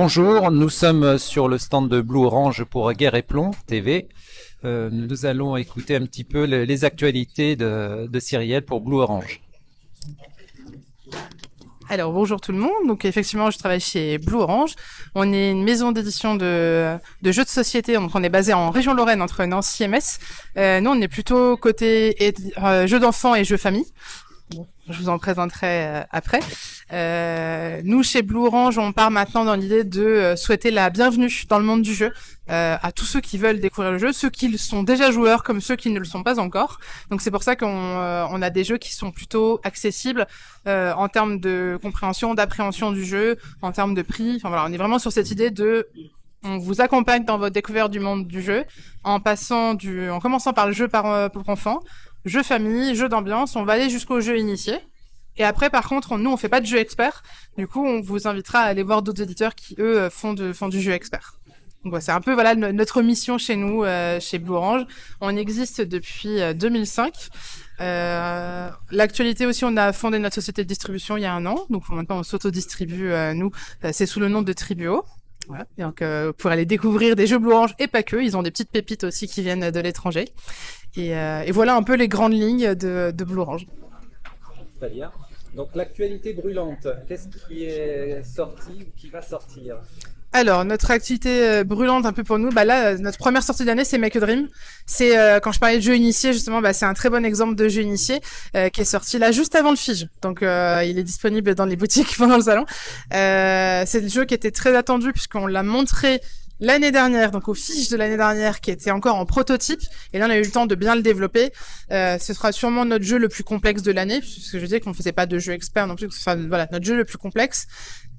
Bonjour, nous sommes sur le stand de Blue Orange pour Guerre et Plomb TV. Nous allons écouter un petit peu les actualités de Cyrielle pour Blue Orange. Alors bonjour tout le monde, donc effectivement je travaille chez Blue Orange. On est une maison d'édition de jeux de société, donc on est basé en région Lorraine entre Nancy et Metz. Nous on est plutôt côté jeux d'enfants et jeux famille. Bon, je vous en présenterai après. Nous, chez Blue Orange, on part maintenant dans l'idée de souhaiter la bienvenue dans le monde du jeu à tous ceux qui veulent découvrir le jeu, ceux qui sont déjà joueurs comme ceux qui ne le sont pas encore. Donc c'est pour ça qu'on a des jeux qui sont plutôt accessibles en termes de compréhension, d'appréhension du jeu, en termes de prix. Enfin voilà, on est vraiment sur cette idée de on vous accompagne dans votre découverte du monde du jeu en commençant par le jeu pour enfants, jeu famille, jeu d'ambiance. On va aller jusqu'au jeu initié. Et après, par contre, nous, on fait pas de jeu expert. Du coup, on vous invitera à aller voir d'autres éditeurs qui, eux, font du jeu expert. Donc, c'est un peu, voilà, notre mission chez nous, chez Blue Orange. On existe depuis 2005. L'actualité aussi, on a fondé notre société de distribution il y a 1 an. Donc, maintenant, on s'auto-distribue, nous. C'est sous le nom de Tribuo. Voilà. Et donc, vous pourrez aller découvrir des jeux Blue Orange et pas que. Ils ont des petites pépites aussi qui viennent de l'étranger. Et voilà un peu les grandes lignes de Blue Orange. Très bien. Donc l'actualité brûlante, qu'est-ce qui est sorti ou qui va sortir? Alors, notre activité brûlante un peu pour nous, là, notre première sortie d'année, c'est Make a Dream. C'est, quand je parlais de jeu initié, justement, c'est un très bon exemple de jeu initié qui est sorti là juste avant le Fige. Donc, il est disponible dans les boutiques pendant le salon. C'est le jeu qui était très attendu puisqu'on l'a montré l'année dernière, donc au Fige de l'année dernière, qui était encore en prototype, et là on a eu le temps de bien le développer. Ce sera sûrement notre jeu le plus complexe de l'année, puisque je disais qu'on ne faisait pas de jeu expert non plus, voilà, notre jeu le plus complexe.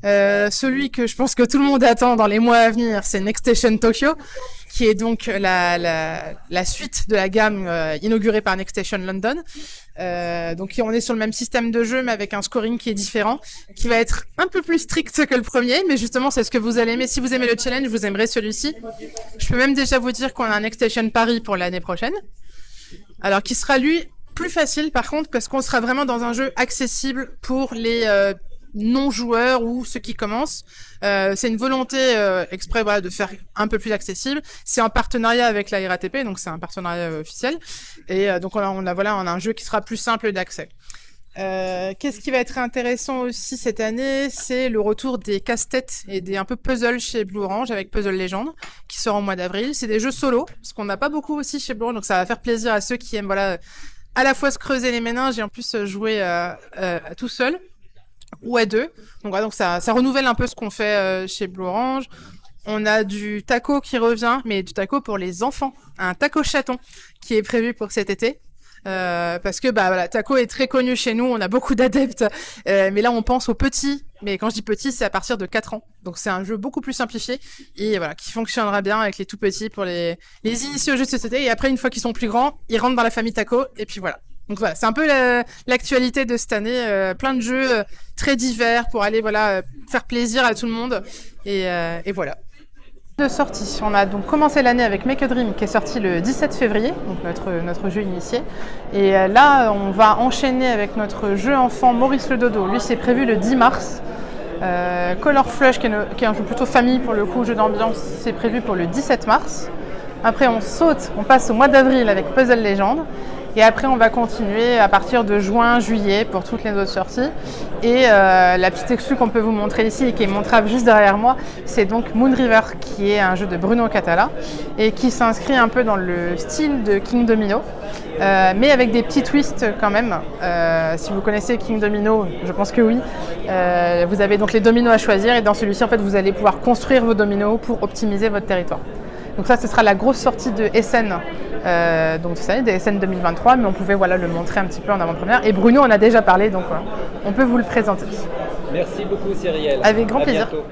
Celui que je pense que tout le monde attend dans les mois à venir, c'est Next Station Tokyo, qui est donc la suite de la gamme inaugurée par Next Station London. Donc on est sur le même système de jeu mais avec un scoring qui est différent, qui va être un peu plus strict que le premier, mais justement c'est ce que vous allez aimer. Si vous aimez le challenge, vous aimerez celui-ci. Je peux même déjà vous dire qu'on a un Next Station Paris pour l'année prochaine, alors qui sera lui plus facile par contre, parce qu'on sera vraiment dans un jeu accessible pour les non-joueurs ou ceux qui commencent. C'est une volonté exprès de faire un peu plus accessible. C'est en partenariat avec la RATP, donc c'est un partenariat officiel. Et donc on a un jeu qui sera plus simple d'accès. Qu'est-ce qui va être intéressant aussi cette année, c'est le retour des casse-têtes et des un peu puzzles chez Blue Orange avec Puzzle Legend qui sort au mois d'avril. C'est des jeux solo, ce qu'on n'a pas beaucoup aussi chez Blue Orange, donc ça va faire plaisir à ceux qui aiment à la fois se creuser les méninges et en plus jouer tout seul ou à deux. Donc voilà, donc ça renouvelle un peu ce qu'on fait chez Blue Orange. On a du taco qui revient, mais du taco pour les enfants, un taco chaton qui est prévu pour cet été. Parce que taco est très connu chez nous, on a beaucoup d'adeptes, mais là on pense aux petits, mais quand je dis petits, c'est à partir de 4 ans. Donc c'est un jeu beaucoup plus simplifié et voilà, qui fonctionnera bien avec les tout petits pour les initiés aux jeux de société, et après une fois qu'ils sont plus grands, ils rentrent dans la famille taco et puis voilà. Donc voilà, c'est un peu l'actualité de cette année, plein de jeux très divers pour aller faire plaisir à tout le monde et voilà. De sortie, on a donc commencé l'année avec Make a Dream qui est sorti le 17 février, donc notre jeu initié. Et là, on va enchaîner avec notre jeu enfant Maurice le Dodo. Lui, c'est prévu le 10 mars. Color Flush, qui est un jeu plutôt famille pour le coup, jeu d'ambiance, c'est prévu pour le 17 mars. Après, on passe au mois d'avril avec Puzzle Legend. Et après, on va continuer à partir de juin, juillet pour toutes les autres sorties. Et la petite exclue qu'on peut vous montrer ici et qui est montrable juste derrière moi, c'est donc Moon River, qui est un jeu de Bruno Catala et qui s'inscrit un peu dans le style de King Domino, mais avec des petits twists quand même. Si vous connaissez King Domino, je pense que oui. Vous avez donc les dominos à choisir et dans celui-ci, en fait, vous allez pouvoir construire vos dominos pour optimiser votre territoire. Donc ça, ce sera la grosse sortie de SN, donc cette année, de SN 2023, mais on pouvait le montrer un petit peu en avant-première. Et Bruno en a déjà parlé, donc on peut vous le présenter. Merci beaucoup Cyrielle. Avec grand plaisir. Bientôt.